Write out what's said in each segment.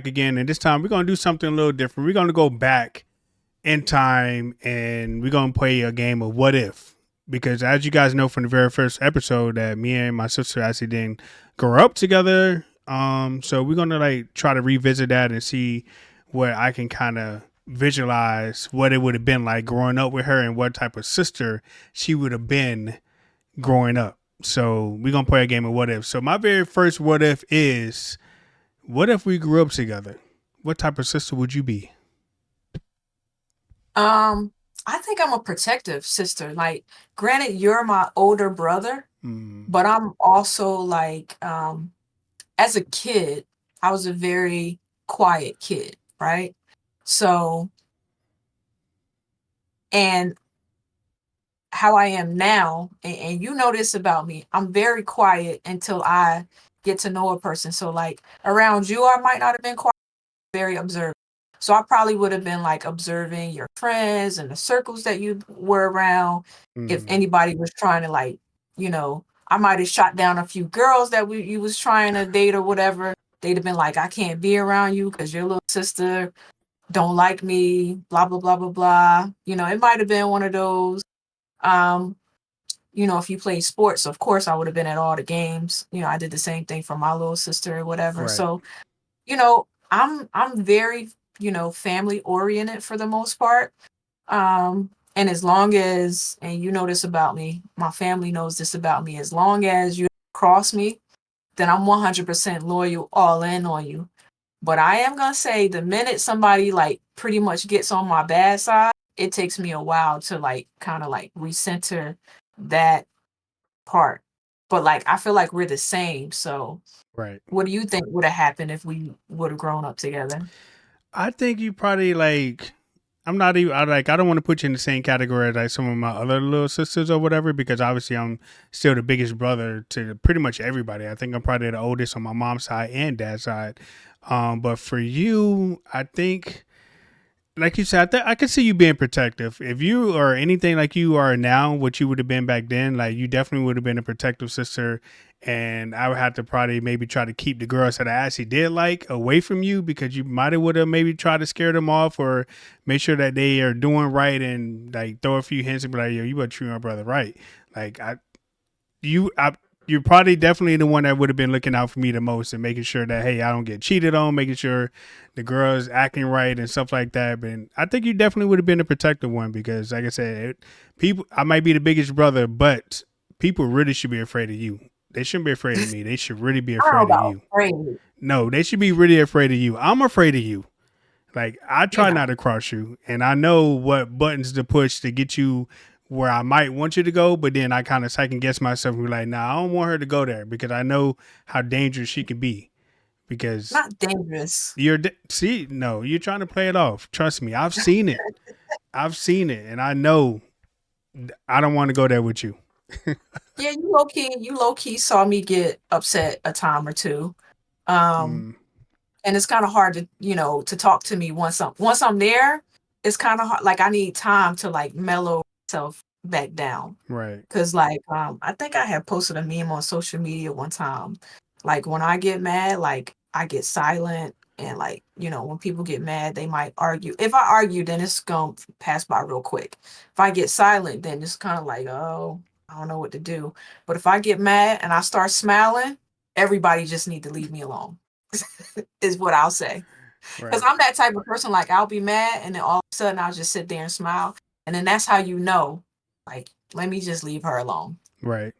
back again, and this time we're gonna do something a little different. We're gonna go back in time, and we're gonna play a game of what if. Because as you guys know from the very first episode, that me and my sister actually didn't grow up together. So we're gonna like try to revisit that and see where I can kind of visualize what it would have been like growing up with her and what type of sister she would have been growing up. So we're gonna play a game of what if. So my very first what if is, what if we grew up together? What type of sister would you be? Um, I think I'm a protective sister. Like, granted, you're my older brother, Mm, but I'm also like, as a kid, I was a very quiet kid, right? So, and how I am now, and you know this about me, I'm very quiet until I get to know a person. So, like, around you, I might not have been quiet, very observant. So I probably would have been like observing your friends and the circles that you were around. If mm, anybody was trying to like, I might have shot down a few girls that you was trying to date or whatever. They'd have been like, I can't be around you because your little sister don't like me, blah blah blah blah blah. It might have been one of those. Um, if you played sports, of course I would have been at all the games. I did the same thing for my little sister or whatever. right. So I'm very, family oriented for the most part. And as long as, and you know this about me, my family knows this about me, as long as you cross me, then I'm 100% loyal, all in on you. But I am gonna say the minute somebody like pretty much gets on my bad side, it takes me a while to like kind of like recenter that part. But like I feel like we're the same. So Right. what do you think would have happened if we would have grown up together? I think you probably like. I'm not even. I don't want to put you in the same category as like some of my other little sisters or whatever, because obviously I'm still the biggest brother to pretty much everybody. I think I'm probably the oldest on my mom's side and dad's side. But for you, I think, like you said, I could see you being protective. If you are anything like you are now, what you would have been back then, like you definitely would have been a protective sister. And I would have to probably maybe try to keep the girls that I actually did like away from you, because you might have would have maybe tried to scare them off or make sure that they are doing right, and like throw a few hints and be like, yo, you better treat my brother right. Like you I, you're probably definitely the one that would have been looking out for me the most and making sure that, hey, I don't get cheated on, making sure the girl's acting right and stuff like that. But I think you definitely would have been the protective one, because like I said, people, I might be the biggest brother, but people really should be afraid of you. They shouldn't be afraid of me. They should really be I don't know afraid of about you. afraid, No, they should be really afraid of you. I'm afraid of you. Like, I you try know. not to cross you, and I know what buttons to push to get you where I might want you to go, but then I kind of second guess myself and be like, nah, I don't want her to go there, because I know how dangerous she can be. Because Not dangerous. see, no, you're trying to play it off. Trust me, I've seen it. I've seen it, and I know I don't want to go there with you. Yeah, you low key saw me get upset a time or two. Um, Mm, and it's kind of hard to talk to me once I'm there. It's kind of hard. Like I need time to like mellow myself back down. right, 'Cause, like, I think I had posted a meme on social media one time. Like, when I get mad, like, I get silent, and, like, when people get mad, they might argue. If I argue, then it's gonna pass by real quick. If I get silent, then it's kinda like, "Oh, I don't know what to do." But if I get mad and I start smiling, everybody just need to leave me alone, is what I'll say. 'Cause right, I'm that type of person, like, I'll be mad, and then all of a sudden, I'll just sit there and smile, and then that's how you know, like, let me just leave her alone. right.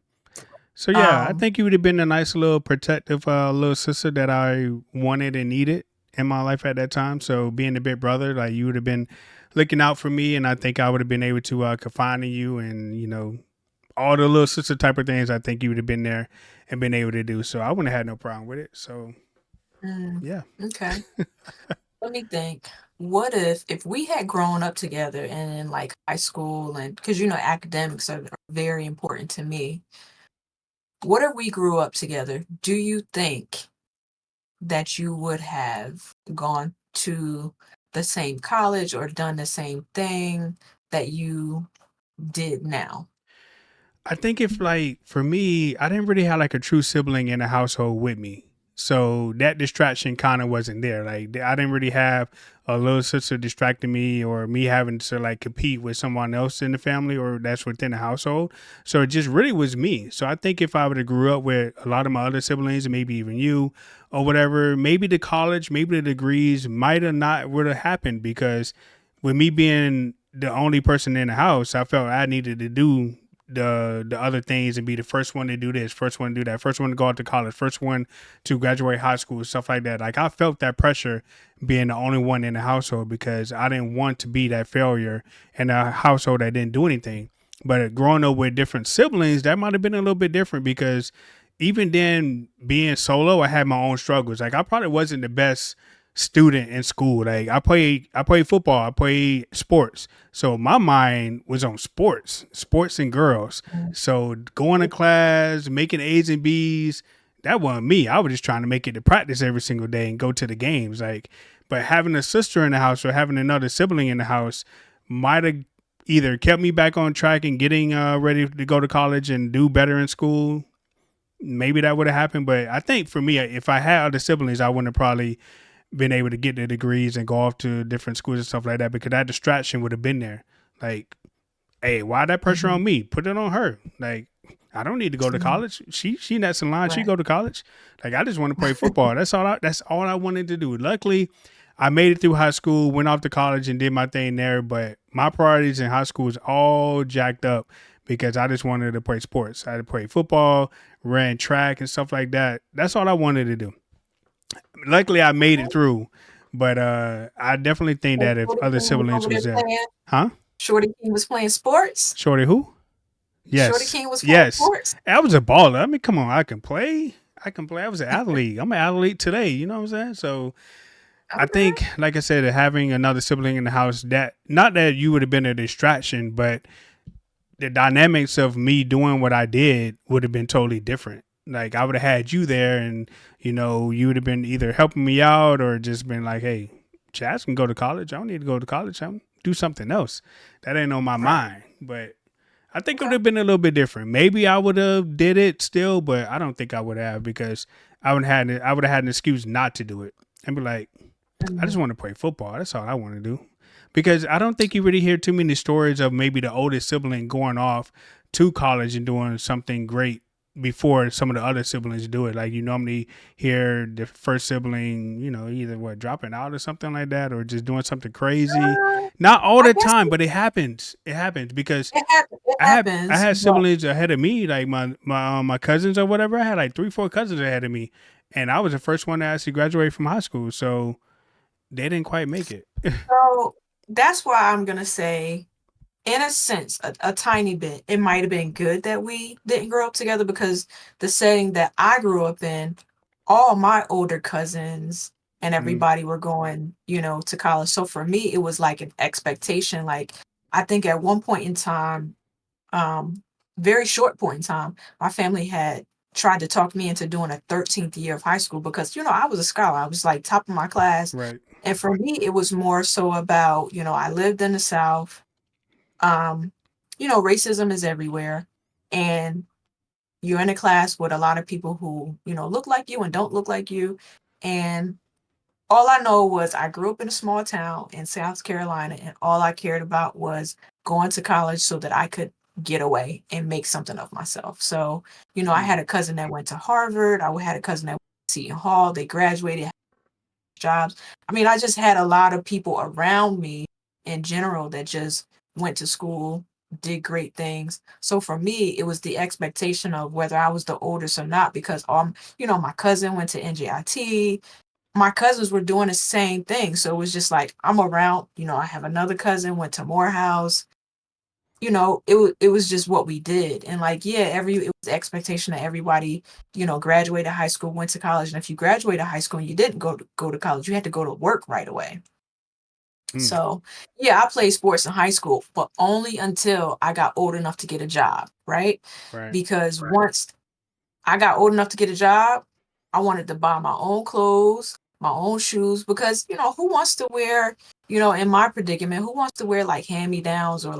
So yeah, I Um, think you would have been a nice little protective little sister that I wanted and needed in my life at that time. So being the big brother, like you would have been looking out for me, and I think I would have been able to confide in you, and all the little sister type of things. I think you would have been there and been able to do. So I wouldn't have had no problem with it. So mm, yeah, okay. Let me think. What if we had grown up together and in like high school, and because academics are very important to me. What if we grew up together? Do you think that you would have gone to the same college or done the same thing that you did now? I think if like for me, I didn't really have like a true sibling in the household with me. So that distraction kind of wasn't there. Like I didn't really have a little sister distracting me or me having to like compete with someone else in the family or that's within the household. So it just really was me. So I think if I would have grew up with a lot of my other siblings and maybe even you or whatever, maybe the college, maybe the degrees might have not would have happened because with me being the only person in the house, I felt I needed to do the other things and be the first one to do this, first one to do that, first one to go out to college, first one to graduate high school, stuff like that. Like I felt that pressure being the only one in the household because I didn't want to be that failure in a household that didn't do anything. But growing up with different siblings, that might have been a little bit different because even then being solo, I had my own struggles. Like I probably wasn't the best student in school. Like I played football, I played sports. So my mind was on sports and girls. So going to class, making A's and B's, that wasn't me. I was just trying to make it to practice every single day and go to the games. Like, but having a sister in the house or having another sibling in the house might have either kept me back on track and getting ready to go to college and do better in school. Maybe that would have happened, but I think for me, if I had other siblings, I wouldn't have probably been able to get the degrees and go off to different schools and stuff like that because that distraction would have been there. Like, hey, why that pressure Mhm. on me? Put it on her. Like, I don't need to go to Mhm. college. She next in line. She Right. go to college. Like, I just want to play football. That's all I wanted to do. Luckily, I made it through high school, went off to college, and did my thing there. But my priorities in high school was all jacked up because I just wanted to play sports. I had to play football, ran track, and stuff like that. That's all I wanted to do. Luckily, I made it Okay. through. But I definitely think So that if Shorty other King was siblings over there was there, playing. huh? Shorty King was playing sports. Shorty who? Shorty Yes. King was playing Yes. sports. I was a baller. I mean, come on, I can play. I can play. I was an athlete. I'm an athlete today. You know what I'm saying? So I Okay. think, like I said, having another sibling in the house, that not that you would have been a distraction, but the dynamics of me doing what I did would have been totally different. Like I would have had you there, and you would have been either helping me out or just been like, "Hey, Chaz can go to college. I don't need to go to college. I'm do something else." That ain't on my Right. mind, but I think it would Okay. have been a little bit different. Maybe I would have did it still, but I don't think I would have because I would have had an excuse not to do it and be like, I just Mhm. want to play football. That's all I want to do. Because I don't think you really hear too many stories of maybe the oldest sibling going off to college and doing something great before some of the other siblings do it. Like you normally hear the first sibling, either dropping out or something like that, or just doing something crazy. Uh, Not all I the guess time, but it happens. It happens because it I happens, had but siblings ahead of me, like my cousins or whatever. I had like 3 4 cousins ahead of me, and I was the first one to actually graduate from high school. So they didn't quite make it. so that's why I'm gonna say, in a sense, a tiny bit, it might have been good that we didn't grow up together because the setting that I grew up in, all my older cousins and Mm, everybody were going, to college. So for me, it was like an expectation. Like I think at one point in time, um, very short point in time, my family had tried to talk me into doing a 13th year of high school because, I was a scholar. I was like top of my class. right. And for me, it was more so about, I lived in the South. Um, racism is everywhere. And you're in a class with a lot of people who, look like you and don't look like you. And all I know was I grew up in a small town in South Carolina, and all I cared about was going to college so that I could get away and make something of myself. So, I Mm, had a cousin that went to Harvard. I had a cousin that went to Seton Hall. They graduated, had jobs. I mean, I just had a lot of people around me in general that just went to school, did great things. So for me, it was the expectation of whether I was the oldest or not, because my cousin went to NJIT, my cousins were doing the same thing. So it was just like I'm around, I have another cousin went to Morehouse. It was just what we did. And like, yeah, it was the expectation that everybody, graduated high school, went to college. And if you graduated high school and you didn't go to college, you had to go to work right away. mm, So yeah, I played sports in high school, but only until I got old enough to get a job, right? right. Because once I got old enough to get a job, I wanted to buy my own clothes, my own shoes, because, who wants to wear, in my predicament, who wants to wear like hand-me-downs or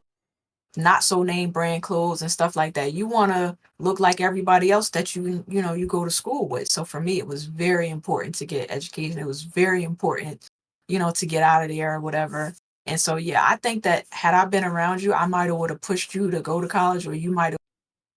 not so name brand clothes and stuff like that. You want to look like everybody else that you go to school with. So for me, it was very important to get education. It was very important, to get out of there or whatever. And so yeah, I think that had I been around you, I might have would have pushed you to go to college, or you might have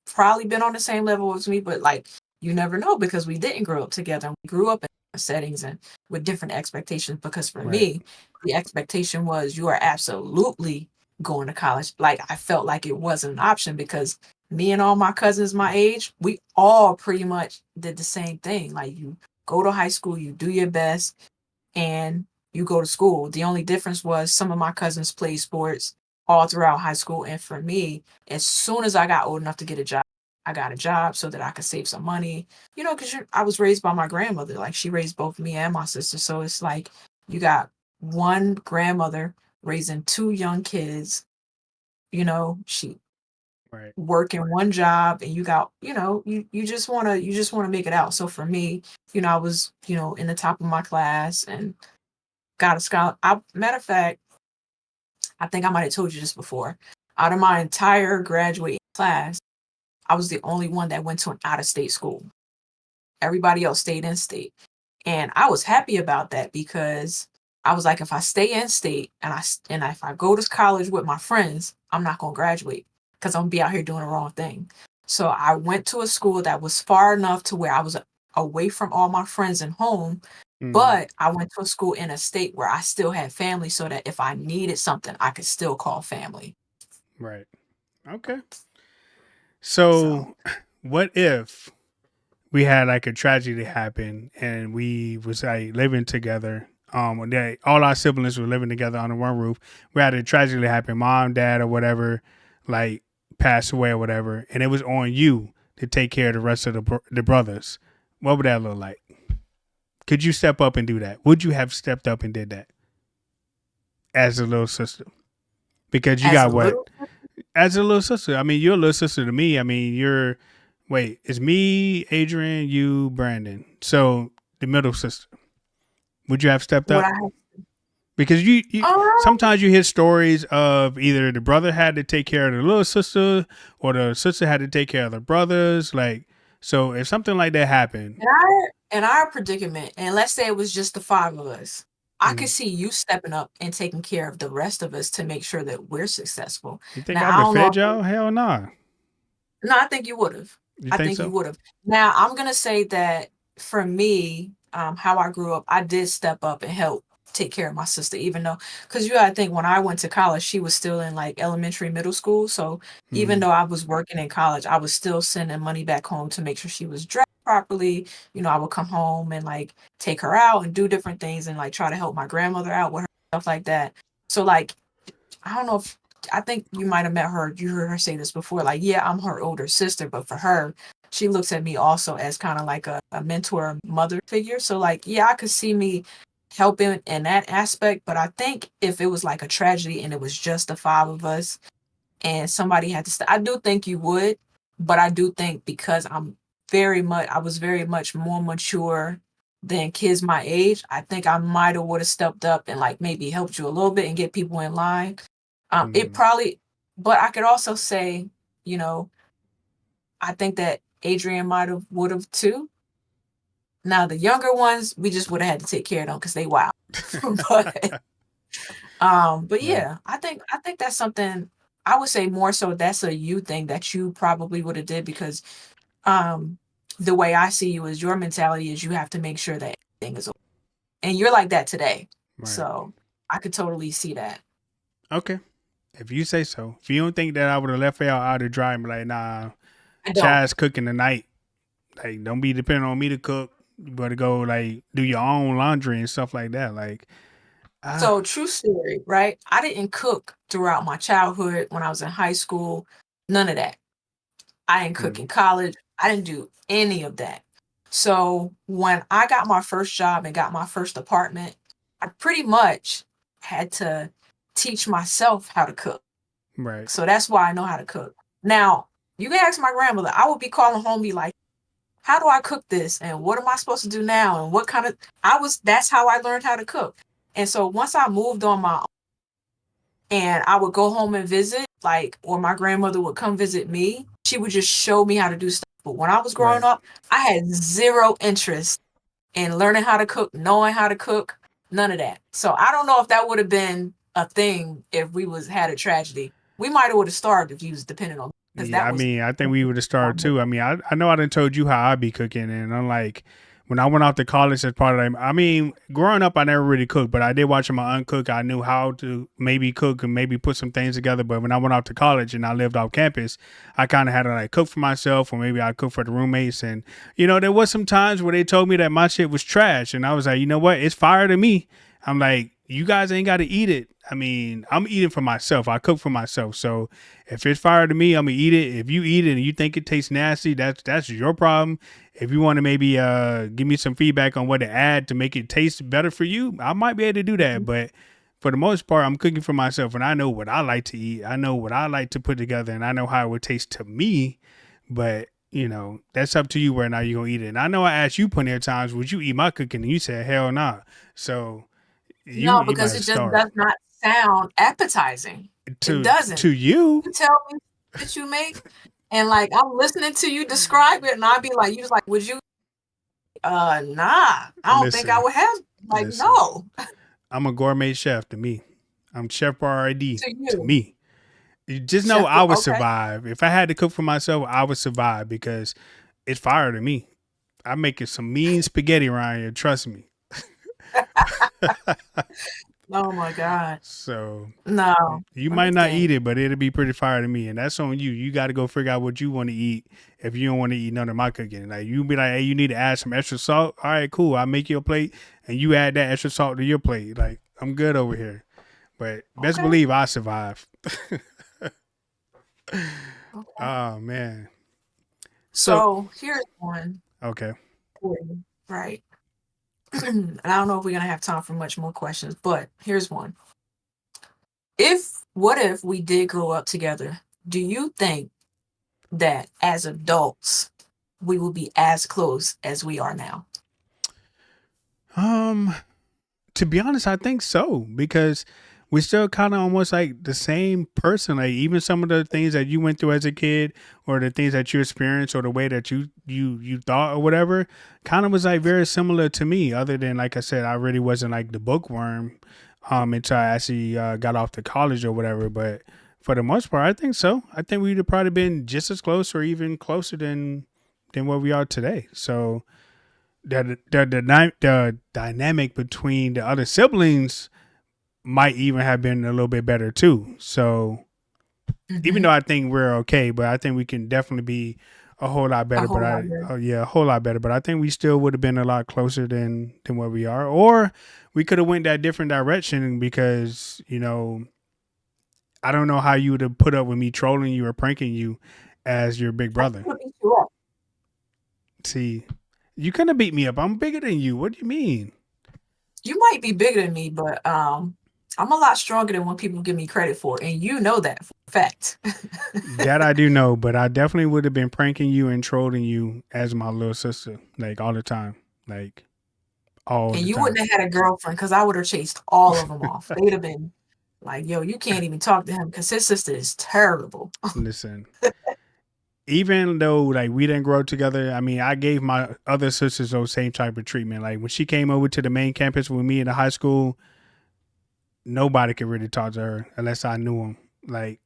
probably been on the same level as me, but like you never know because we didn't grow up together. We grew up in settings and with different expectations. Because for Right. me, the expectation was you are absolutely going to college. Like I felt like it wasn't an option because me and all my cousins my age, we all pretty much did the same thing. Like you go to high school, you do your best, and you go to school. The only difference was some of my cousins played sports all throughout high school. And for me, as soon as I got old enough to get a job, I got a job so that I could save some money, because I was raised by my grandmother. Like she raised both me and my sister. So it's like you got one grandmother raising two young kids, she Right. working one job, and you got, you just want to make it out. So for me, I was, in the top of my class and got a scholar. Matter of fact, I think I might have told you this before. Out of my entire graduating class, I was the only one that went to an out of state school. Everybody else stayed in state. And I was happy about that because I was like, if I stay in state and if I go to college with my friends, I'm not going to graduate because I'm going to be out here doing the wrong thing. So I went to a school that was far enough to where I was away from all my friends and home, Mm-hmm. but I went to a school in a state where I still had family so that if I needed something, I could still call family. Right. Okay. So So, what if we had like a tragedy happen and we was like living together? All our siblings were living together under one roof. We had a tragedy happen, mom, dad, or whatever, like passed away or whatever, and it was on you to take care of the rest of the brothers. What would that look like? Could you step up and do that? Would you have stepped up and did that as a little sister? Because you as a got what? little, As a little sister. I mean, you're a little sister to me. I mean, wait, it's me, Adrian, you, Brandon. So the middle sister. Would you have stepped what up? I Because you um sometimes you hear stories of either the brother had to take care of the little sister or the sister had to take care of the brothers. Like, so if something like that happened, in our predicament, and let's say it was just the five of us, I could mm, see you stepping up and taking care of the rest of us to make sure that we're successful. you think Now, I would I have don't know fed if y'all? Hell nah. no, I think you would have. You I think think you so? would have. Now, I'm gonna say that for me, how I grew up, I did step up and help take care of my sister, even though, because you gotta think when I went to college, she was still in like elementary, middle school. So even Mm, though I was working in college, I was still sending money back home to make sure she was dressed properly. I would come home and like take her out and do different things and like try to help my grandmother out with her stuff like that. So like I don't know if I think you might have met her. You heard her say this before. Like, yeah, I'm her older sister, but for her, she looks at me also as kind of like a mentor, mother figure. So, like, yeah, I could see me helping in that aspect. But I think if it was like a tragedy and it was just the five of us, and somebody had to I do think you would, but I do think because I was very much more mature than kids my age. I think I might have would have stepped up and like maybe helped you a little bit and get people in line. It mm, probably, but I could also say, you know, I think that Adrian might have would have too. Now the younger ones, we just would have had to take care of them because they wild. but but right, yeah, I think that's something I would say more so that's a you thing that you probably would have did because um the way I see you is your mentality is you have to make sure that everything is okay. And you're like that today. right. So I could totally see that. Okay. If you say so. If you don't think that I would have left y'all out to dry and be like, nah, I don't. Chad's cooking tonight. Like, don't be depending on me to cook. You better go like do your own laundry and stuff like that. Like, ah, So true story, right? I didn't cook throughout my childhood when I was in high school. None of that. I didn't cook mm, in college. I didn't do any of that. So when I got my first job and got my first apartment, I pretty much had to teach myself how to cook. right. So that's why I know how to cook. Now, you can ask my grandmother. I would be calling home, be like, how do I cook this? And what am I supposed to do now? And what kind of that's how I learned how to cook. And so once I moved on my own and I would go home and visit, like, or my grandmother would come visit me, she would just show me how to do stuff. But when I was growing Right. up, I had zero interest in learning how to cook, knowing how to cook, none of that. So I don't know if that would have been a thing if we was had a tragedy. We might have would have starved if you was dependent on, because Yeah, that I was mean, I think we would have started too. I mean, I know I done told you how I be cooking, and I'm like, when I went off to college as part of that, I mean, growing up, I never really cooked, but I did watch my aunt cook. I knew how to maybe cook and maybe put some things together. But when I went off to college and I lived off campus, I kind of had to like cook for myself, or maybe I cook for the roommates. And there was some times where they told me that my shit was trash, and I was like, you know what, it's fire to me. I'm like, you guys ain't got to eat it. I mean, I'm eating for myself. I cook for myself, so if it's fire to me, I'm gonna eat it. If you eat it and you think it tastes nasty, that's your problem. If you want to maybe give me some feedback on what to add to make it taste better for you, I might be able to do that. But for the most part, I'm cooking for myself, and I know what I like to eat. I know what I like to put together, and I know how it would taste to me. But that's up to you whether or not you're gonna eat it. And I know I asked you plenty of times, would you eat my cooking? And you said hell nah. So no, you might because have it just started. does not sound appetizing. It To doesn't. you. You tell me that you make, and like I'm listening to you describe it, and I'd be like, you just like, would you? Nah, I don't think I Listen, would have. Like, listen. no, I'm a gourmet chef to me. I'm Chef RID to to you, me. You just know chef. I would Okay, survive. If I had to cook for myself, I would survive because it's fire to me. I'm making some mean spaghetti around here, trust me. oh my god, So no, you let me might not think. eat it, but it'll be pretty fire to me. And that's on you. You got to go figure out what you want to eat if you don't want to eat none of my cooking. Like you be like, hey, you need to add some extra salt. All right, cool. I'll make you a plate and you add that extra salt to your plate. Like I'm good over here. But best Okay, believe I survive. okay. Oh man. So So here's one okay. for you, right? And I don't know if we're gonna have time for much more questions, but here's one. If what if we did grow up together? Do you think that as adults we will be as close as we are now? Um to be honest, I think so because we still kind of almost like the same person. Like even some of the things that you went through as a kid, or the things that you experienced, or the way that you thought or whatever, kind of was like very similar to me. Other than like I said, I really wasn't like the bookworm until I actually got off to college or whatever. But for the most part, I think so. I think we'd have probably been just as close or even closer than where we are today. So the dynamic between the other siblings might even have been a little bit better too. So even Mm-hmm. though I think we're okay, but I think we can definitely be a whole lot A better. But whole lot I, better. oh yeah, a whole lot better. But I think we still would have been a lot closer than where we are, or we could have went that different direction because I don't know how you would have put up with me trolling you or pranking you as your big I brother. could beat you up. See, you couldn't beat me up. I'm bigger than you. What do you mean? You might be bigger than me, but I'm a lot stronger than what people give me credit for, and you know that for a fact. That I do know, but I definitely would have been pranking you and trolling you as my little sister, like all the time, like all And the you time. wouldn't have had a girlfriend because I would have chased all of them off. They'd have been like, "Yo, you can't even talk to him because his sister is terrible." Listen, even though like we didn't grow up together, I mean, I gave my other sisters those same type of treatment. Like when she came over to the main campus with me in the high school, nobody could really talk to her unless I knew them. Like,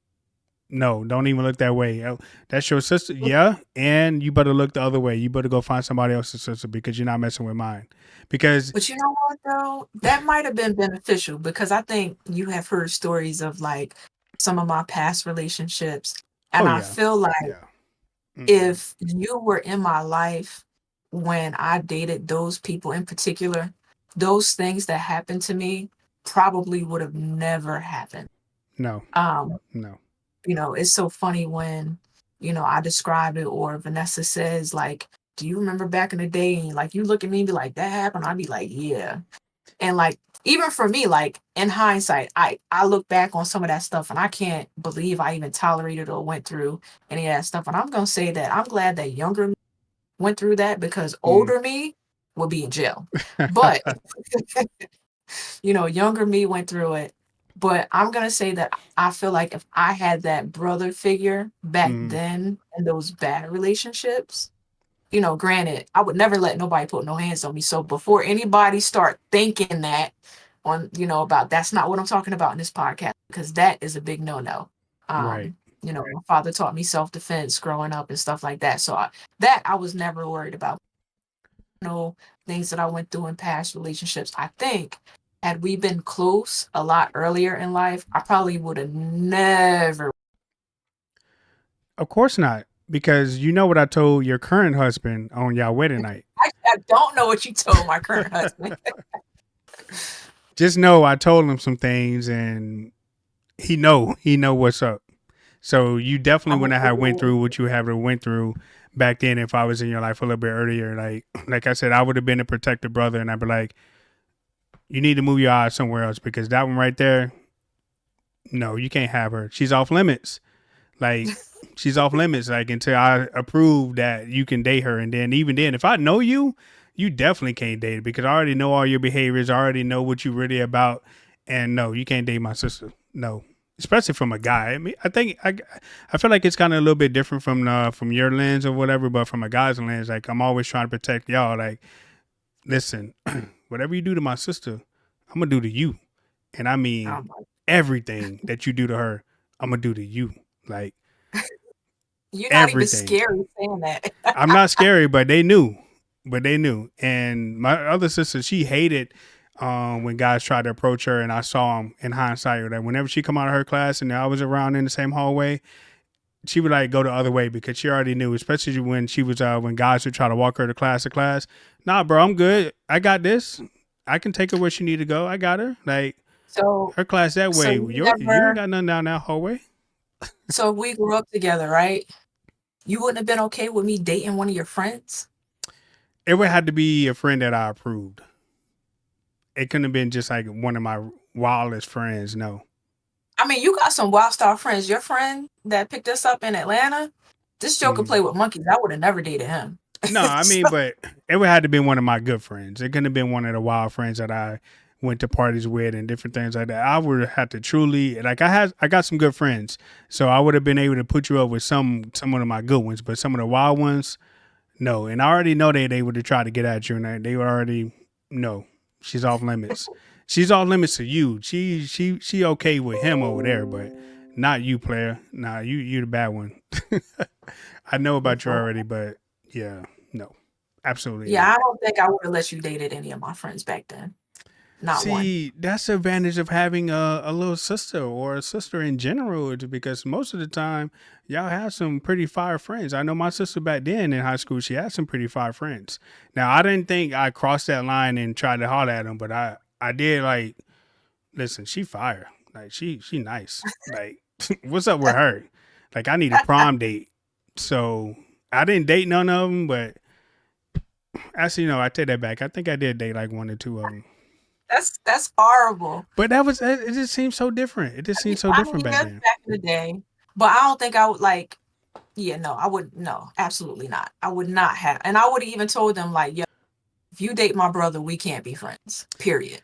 no, don't even look that way. Oh, that's your sister, yeah, and you better look the other way. You better go find somebody else's sister because you're not messing with mine. Because But you know what though? That might have been beneficial because I think you have heard stories of like some of my past relationships. oh And I yeah, feel like yeah, mm-hmm. if you were in my life when I dated those people in particular, those things that happened to me probably would have never happened. No, Um, no. it's so funny when, I describe it or Vanessa says, like, do you remember back in the day? And like you look at me and be like, that happened. I'd be like, yeah. And like even for me, like in hindsight, I look back on some of that stuff and I can't believe I even tolerated or went through any of that stuff. And I'm gonna say that I'm glad that younger me went through that because Mm. older me would be in jail. But younger me went through it. But I'm gonna say that I feel like if I had that brother figure back Mm, then in those bad relationships, granted, I would never let nobody put no hands on me. So before anybody start thinking that about that's not what I'm talking about in this podcast, because that is a big no-no. right. My father taught me self-defense growing up and stuff like that. So that I was never worried about. Things that I went through in past relationships. I think had we been close a lot earlier in life, I probably would have never. Of course not, because you know what I told your current husband on y'all wedding night. I don't know what you told my current husband. Just know I told him some things, and he know what's up. So you definitely I'm gonna wouldn't take have your went word through for what you have went through back then if I was in your life a little bit earlier. Like I said, I would have been a protective brother, and I'd be like, you need to move your eyes somewhere else because that one right there, no, you can't have her. She's off limits. Like she's off limits. Like until I approve that you can date her, and then even then, if I know you, you definitely can't date her because I already know all your behaviors. I already know what you really about, and no, you can't date my sister. No, especially from a guy. I mean, I feel like it's kind of a little bit different from your lens or whatever, but from a guy's lens, like I'm always trying to protect y'all. Like, listen, whatever you do to my sister, I'm gonna do to you, and I now. mean everything that you do to her, I'm gonna do to you. Like You're not even everything. scary saying that. I'm not scary, but they knew. But they knew. And my other sister, she hated when guys tried to approach her, and I saw them in hindsight that whenever she come out of her class and I was around in the same hallway, she would like go the other way because she already knew, especially when she was when guys would try to walk her to class. Nah, bro, I'm good. I got this. I can take her where she need to go. I got her. Like So, her class that so way. you You ain't never. got nothing down that hallway. So if we grew up together, right? You wouldn't have been okay with me dating one of your friends. It would have to be a friend that I approved. It couldn't have been just like one of my wildest friends. No. I mean, you got some wild style friends. Your friend that picked us up in Atlanta, this joker Mm. play with monkeys. I would have never dated him. No, I mean, So, but it would have to be one of my good friends. It couldn't have been one of the wild friends that I went to parties with and different things like that. I would have had to truly like I got some good friends, so I would have been able to put you up with some of my good ones, but some of the wild ones, no. And I already know they would have tried to get at you, and they were already no. She's off limits. She's off limits to you. She okay with him over there, but not you, player. Nah, you the bad one. I know about you so, already, but yeah, no, absolutely yeah, not. I don't think I would have let you dated any of my friends back then. Not one. See, that's the advantage of having a little sister or a sister in general, is because most of the time y'all have some pretty fire friends. I know my sister back then in high school, she had some pretty fire friends. Now I didn't think I crossed that line and tried to holler at them, but I did like listen, she fire. Like she nice. Like what's up with her? Like I need a prom date. So I didn't date none of them, but actually no, I take that back. I think I did date like one or two of them. That's horrible. But that was it. Just seems so different. It just seems so I mean, different back that's then. back in the day, but I don't think I would like. Yeah, no, I would no, absolutely not. I would not have, and I would have even told them like, yo, if you date my brother, we can't be friends. Period.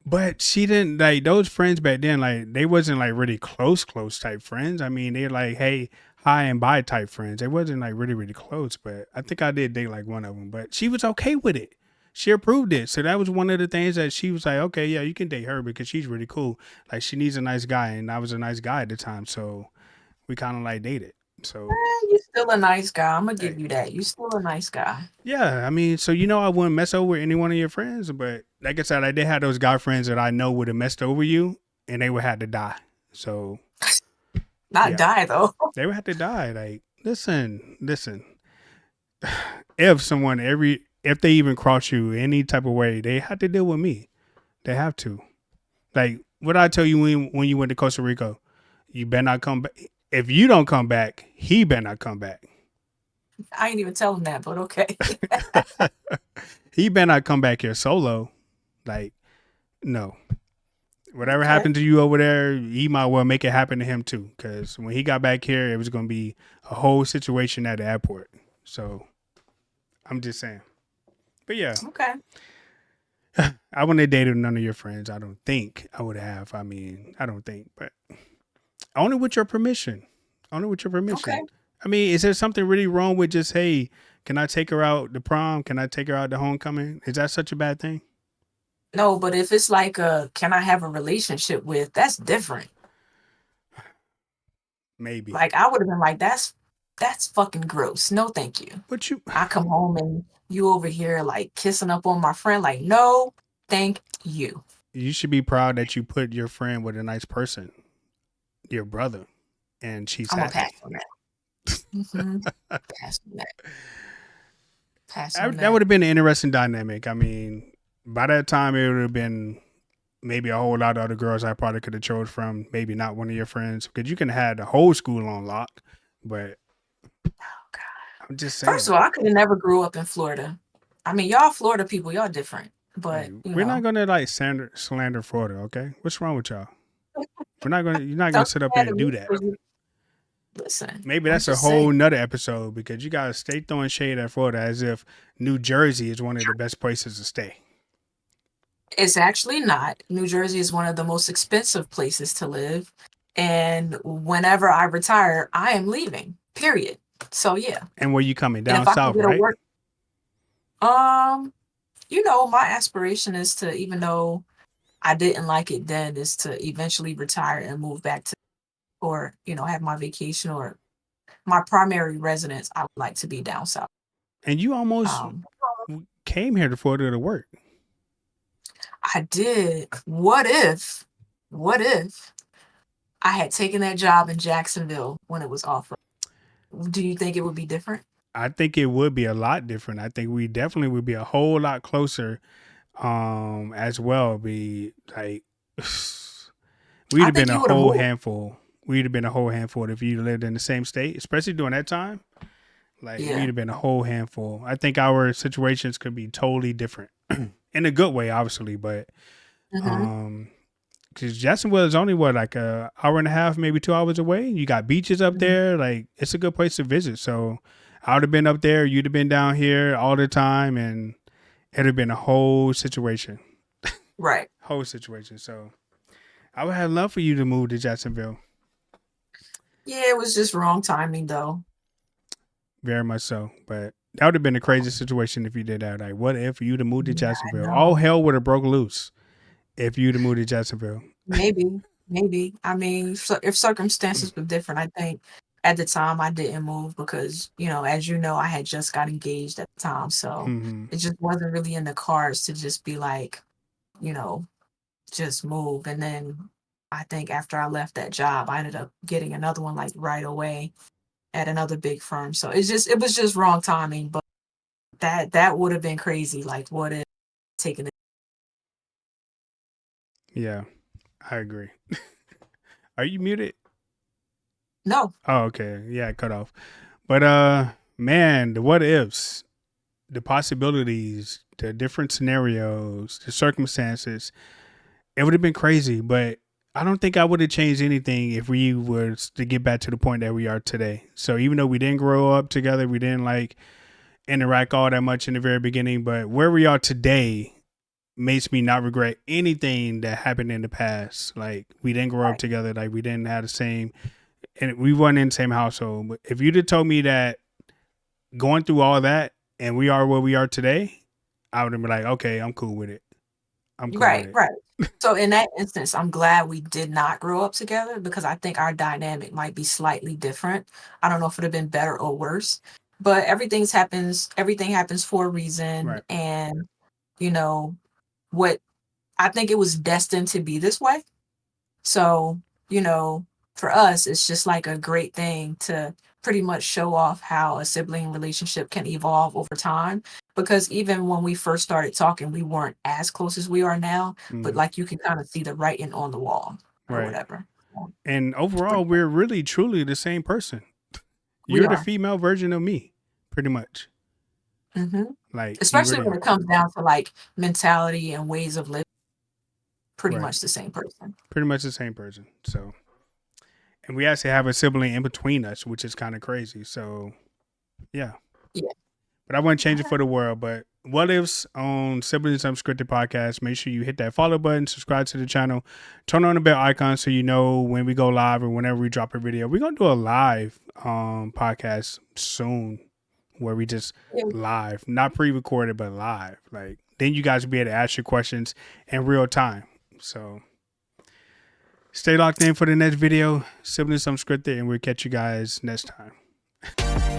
But she didn't like those friends back then. Like they wasn't like really close type friends. I mean, they're like hey, hi and bye type friends. They wasn't like really close. But I think I did date like one of them. But she was okay with it. She approved it. So that was one of the things that she was like, okay, yeah, you can date her because she's really cool. Like she needs a nice guy, and I was a nice guy at the time. So we kind of like dated. So You still a nice guy. I'm gonna give hey, you that. You still a nice guy. yeah, I mean, so I wouldn't mess over any one of your friends, but like I said, I did have those guy friends that I know would have messed over you, and they would have to die. So Not yeah, die though. they would have to die. Like, listen. If someone if they even cross you any type of way, they have to deal with me. They have to. Like, what I tell you when you went to Costa Rica, you better not come back. If you don't come back, he better not come back. I ain't even tell him that, but okay. He better not come back here solo. Like, no. Whatever Okay. happened to you over there, he might well make it happen to him too. Because when he got back here, it was going to be a whole situation at the airport. So I'm just saying. But yeah, Okay. I wouldn't have dated none of your friends. I don't think I would have. I mean, I don't think, but only with your permission. Only with your Okay. permission. I mean, is there something really wrong with just, hey, can I take her out the prom? Can I take her out the homecoming? Is that such a bad thing? No, but if it's like a can I have a relationship with, that's different. Maybe. Like I would have been like, that's fucking gross. No, thank you. But you I come home and you over here like kissing up on my friend. Like, no, thank you. you should be proud that you put your friend with a nice person, your brother, and she's I'm gonna pass happy. on that. Hmm. Pass on that. Pass on That that. would have been an interesting dynamic. I mean, by that time it would have been maybe a whole lot of other girls I probably could have chose from. Maybe not one of your friends because you can have the whole school on lock. But Oh, God. I'm just First saying, of all, I could have never grew up in Florida. I mean, y'all Florida people, y'all different. hey, But we're not gonna like slander Florida. Okay, what's wrong with y'all? We're not gonna. You're not gonna don't sit up be here mad and at do me that. 'cause listen, Maybe I'm that's a just saying. whole nother episode because you guys stay throwing shade at Florida as if New Jersey is one of the best places to stay. It's actually not. New Jersey is one of the most expensive places to live. And whenever I retire, I am leaving. Period. So yeah. And where you coming And down if I can south, get a right? work, my aspiration is to, even though I didn't like it then, is to eventually retire and move back to, or, have my vacation or my primary residence. I would like to be down south. And you almost Um, came here to Florida to work. I did. What if I had taken that job in Jacksonville when it was offered? Do you think it would be different? I think it would be a lot different. I think we definitely would be a whole lot closer as well. Be like we'd I have been think a you would have whole moved. handful. We'd have been a whole handful if you lived in the same state, especially during that time. Like we'd Yeah. have been a whole handful. I think our situations could be totally different in a good way, obviously, but Hmm. um because Jacksonville is only what like a hour and a half, maybe 2 hours away. You got beaches up Hmm. there. Like it's a good place to visit. So I would have been up there. You'd have been down here all the time, and it'd have been a whole situation. Right. Whole situation. So I would have loved for you to move to Jacksonville. Yeah, it was just wrong timing though. Very much so. But that would have been a crazy situation if you did that. Like, what if you'd have moved to Yeah, I Jacksonville? All know. hell would have broke loose if you'd have moved to Jacksonville. Maybe, maybe. I mean, so if circumstances were different, I think at the time I didn't move because, as you know, I had just got engaged at the time. So Hmm. it just wasn't really in the cards to just be like, you know, just move. And then I think after I left that job, I ended up getting another one like right away at another big firm. So it was just wrong timing, but that would have been crazy. Like what if taking it? Yeah, I agree. Are you muted? No. Oh, okay. Yeah, cut off. But man, the what ifs, the possibilities, the different scenarios, the circumstances, it would have been crazy, but I don't think I would have changed anything if we were to get back to the point that we are today. So even though we didn't grow up together, we didn't like interact all that much in the very beginning, but where we are today makes me not regret anything that happened in the past. Like we didn't grow up Right. together, like we didn't have the same, and we weren't in the same household. But if you'd have told me that going through all that and we are where we are today, I would have been like, okay, I'm cool with it. I'm cool with Right, it. right. So in that instance, I'm glad we did not grow up together because I think our dynamic might be slightly different. I don't know if it would have been better or worse, but everything happens for a reason. Right. And, you know, what I think it was destined to be this way. So, you know, for us, it's just like a great thing to pretty much show off how a sibling relationship can evolve over time. Because even when we first started talking, we weren't as close as we are now, but Mm, like you can kind of see the writing on the wall or right. whatever. So, And it's overall, pretty, we're really truly the same person. we You're the are. female version of me, pretty much. Hmm. Like you Especially really when are. it comes down to like mentality and ways of living, pretty Right. much the same person. Pretty much the same person. So, and we actually have a sibling in between us, which is kind of crazy. So, yeah. Yeah. But I wouldn't change All it right. for the world. But What Ifs on Siblings Unscripted Podcast. Make sure you hit that follow button, subscribe to the channel, turn on the bell icon so you know when we go live or whenever we drop a video. We're gonna do a live podcast soon where we just Yeah. live, not pre-recorded, but live. Like then you guys will be able to ask your questions in real time. So stay locked in for the next video, Siblings Unscripted, and we'll catch you guys next time.